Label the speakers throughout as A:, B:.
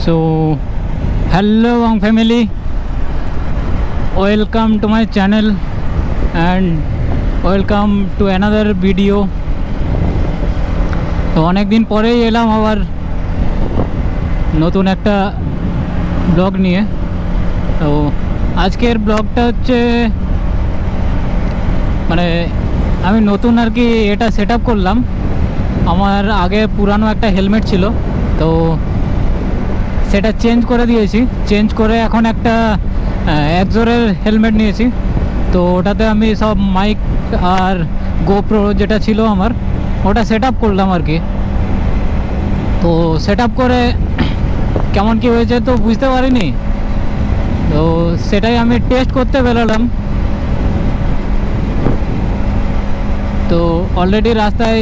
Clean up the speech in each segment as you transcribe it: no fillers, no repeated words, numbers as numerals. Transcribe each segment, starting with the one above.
A: So hello Wang family, welcome to my channel and welcome to another video. তো অনেক দিন পরেই এলাম আবার নতুন একটা ব্লগ নিয়ে। তো আজকের ব্লগটা হচ্ছে মানে আমি নতুন আর কি এটা সেট আপ করলাম। আমার আগে পুরানো একটা হেলমেট ছিল, তো সেটা চেঞ্জ করে দিয়েছি। চেঞ্জ করে এখন একটা একজোরের হেলমেট নিয়েছি। তো ওটাতে আমি সব মাইক আর গোপ্রো যেটা ছিল আমার ওটা সেট আপ করলাম আর কি। তো সেট আপ করে কেমন কি হয়েছে তো বুঝতে পারিনি, তো সেটাই আমি টেস্ট করতে বেরোলাম। তো অলরেডি রাস্তায়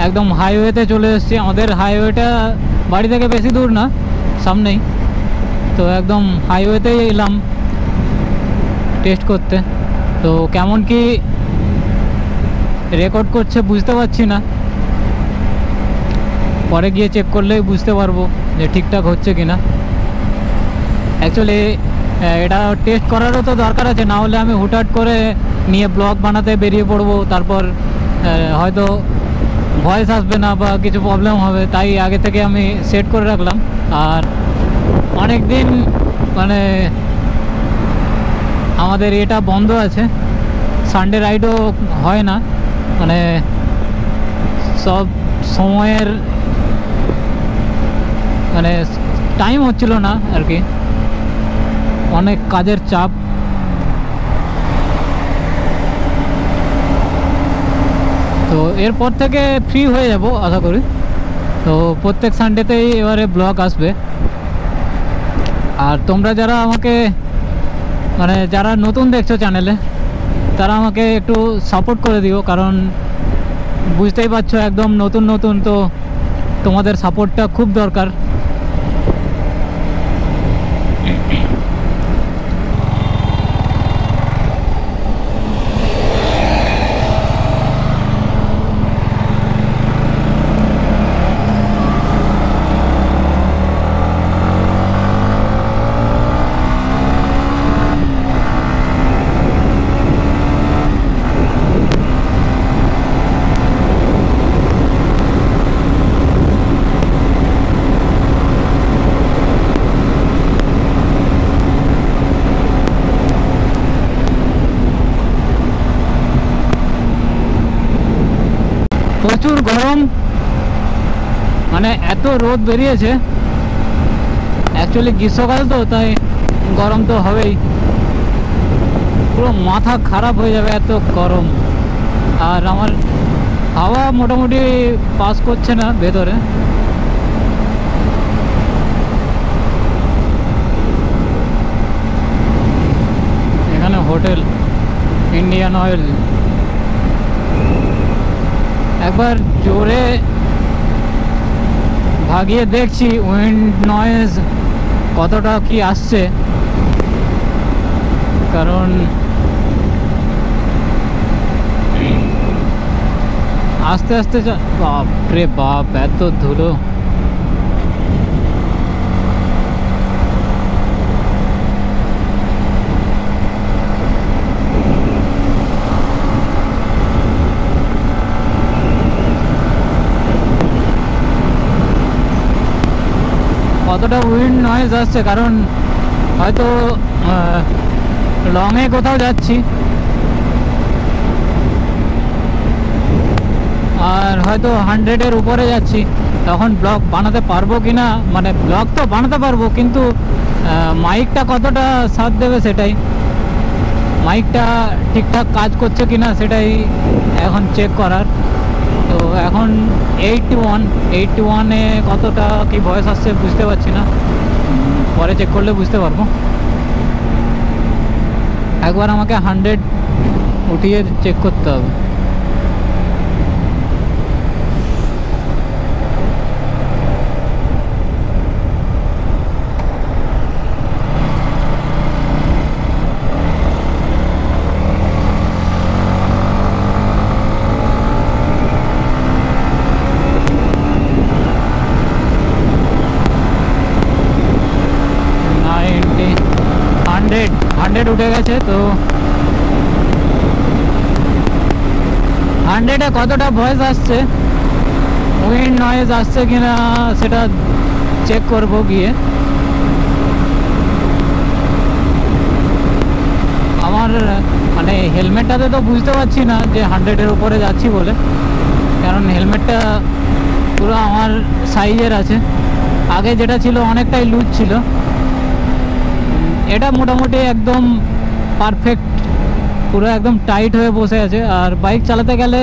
A: একদম হাইওয়েতে চলে এসেছি। আমাদের হাইওয়েটা বাড়ি থেকে বেশি দূর না, সামনেই। তো একদম হাইওয়েতেই এলাম টেস্ট করতে। তো কেমন কি রেকর্ড করছে বুঝতে পারছি না, পরে গিয়ে চেক করলেই বুঝতে পারবো যে ঠিকঠাক হচ্ছে কি না। অ্যাকচুয়ালি এটা টেস্ট করারও তো দরকার আছে, না হলে আমি হুটহাট করে নিয়ে ব্লগ বানাতে বেরিয়ে পড়বো, তারপর হয়তো ভয়েস আসবে না বা কিছু প্রবলেম হবে। তাই আগে থেকে আমি সেট করে রাখলাম। আর অনেক দিন মানে আমাদের এটা বন্ধ আছে, সানডে রাইডও হয় না, মানে সব সময়ের মানে টাইম হচ্ছিল না আর কি, অনেক কাজের চাপ। তো এরপর থেকে ফ্রি হয়ে যাব আশা করি। তো প্রত্যেক সানডেতেই এবারে ব্লগ আসবে। আর তোমরা যারা আমাকে মানে যারা নতুন দেখছো চ্যানেলে, তারা আমাকে একটু সাপোর্ট করে দিও, কারণ বুঝতেই পারছো একদম নতুন নতুন, তো তোমাদের সাপোর্টটা খুব দরকার। প্রচুর গরম, মানে এত রোদ বেরিয়েছে। অ্যাকচুয়ালি গ্রীষ্মকাল তো, তাই গরম তো হবেই। পুরো মাথা খারাপ হয়ে যাবে এত গরম। আর আমার হাওয়া মোটামুটি পাস করছে না ভেতরে। এখানে হোটেল ইন্ডিয়ান অয়েল। একবার জোরে ভাগিয়ে দেখছি উইন্ড নয়েজ কতটা কি আসছে, কারণ আস্তে আস্তে বাপরে বাপ এত ধুলো। কতটা উইন্ড নয়েজ আসছে, কারণ হয়তো লংয়ে কোথাও যাচ্ছি আর হয়তো 100-এর উপরে যাচ্ছি, তখন ব্লগ বানাতে পারবো কি না। মানে ব্লগ তো বানাতে পারবো, কিন্তু মাইকটা কতটা সাথ দেবে সেটাই, মাইকটা ঠিকঠাক কাজ করছে কি না সেটাই এখন চেক করার। তো এখন 81-এ কতটা কি ভয়েস আসছে বুঝতে পারছি না, পরে চেক করলে বুঝতে পারবো। একবার আমাকে 100 উঠিয়ে চেক করতে হবে। 100 উঠে গেছে। তো 100-এ কতটা ভয়েস আসছে, উইন্ড নয়েজ আসছে কিনা সেটা চেক করব গিয়ে। আমার মানে হেলমেটটাতে তো বুঝতে পারছি না যে 100-এর উপরে যাচ্ছি বলে, কারণ হেলমেটটা পুরো আমার সাইজের আছে। আগে যেটা ছিল অনেকটাই লুজ ছিল, এটা মোটামুটি একদম পারফেক্ট, পুরো একদম টাইট হয়ে বসে আছে। আর বাইক চালাতে গেলে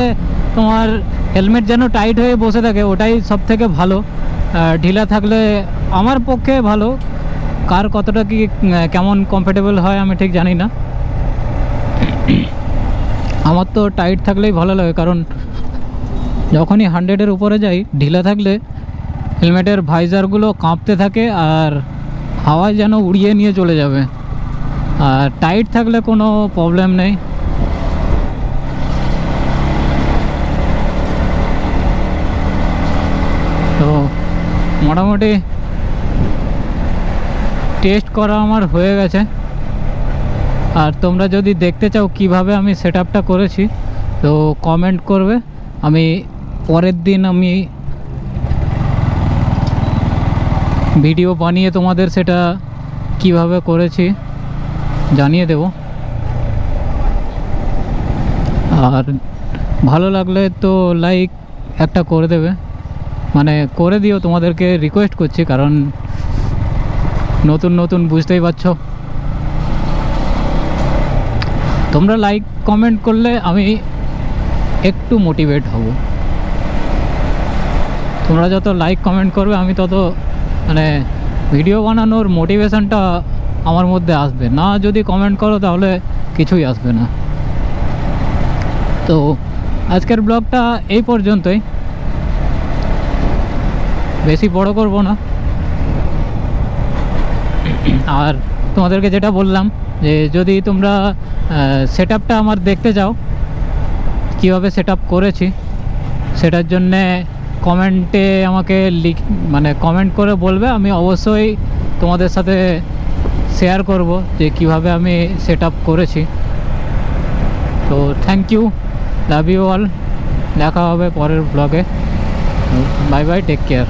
A: তোমার হেলমেট যেন টাইট হয়ে বসে থাকে, ওটাই সব থেকে ভালো। ঢিলা থাকলে আমার পক্ষে ভালো, কার কতটা কি কেমন কমফোর্টেবল হয় আমি ঠিক জানি না। আমার তো টাইট থাকলেই ভালো লাগে, কারণ যখনই 100-এর উপরে যাই ঢিলা থাকলে হেলমেটের ভাইজারগুলো কাঁপতে থাকে আর হাওয়ায় যেন উড়িয়ে নিয়ে চলে যাবে। আর টাইট থাকলে কোনো প্রবলেম নেই। তো মোটামুটি টেস্ট করা আমার হয়ে গেছে। আর তোমরা যদি দেখতে চাও কিভাবে আমি সেট আপটা করেছি, তো কমেন্ট করবে, আমি পরের দিন আমি ভিডিও বানিয়ে তোমাদের সেটা কিভাবে করেছি জানিয়ে দেব। আর ভালো লাগলে তো লাইক একটা করে দেবে, মানে করে দিও, তোমাদেরকে রিকোয়েস্ট করছি, কারণ নতুন নতুন বুঝতেই পারছো। তোমরা লাইক কমেন্ট করলে আমি একটু মোটিভেট হব। তোমরা যত লাইক কমেন্ট করবে আমি তত মানে ভিডিও বানানোর মোটিভেশনটা আমার মধ্যে আসবে। না যদি কমেন্ট করো তাহলে কিছুই আসবে না। তো আজকের ব্লগটা এই পর্যন্তই, বেশি বড় করব না। আর তোমাদেরকে যেটা বললাম যে যদি তোমরা সেট আপটা আমার দেখতে চাও কীভাবে সেট আপ করেছি, সেটার জন্যে কমেন্টে আমাকে মানে কমেন্ট করে বলবে, আমি অবশ্যই তোমাদের সাথে শেয়ার করব যে কিভাবে আমি সেট আপ করেছি। তো thank you, love you all, দেখা হবে পরের ব্লগে। Bye bye, take care.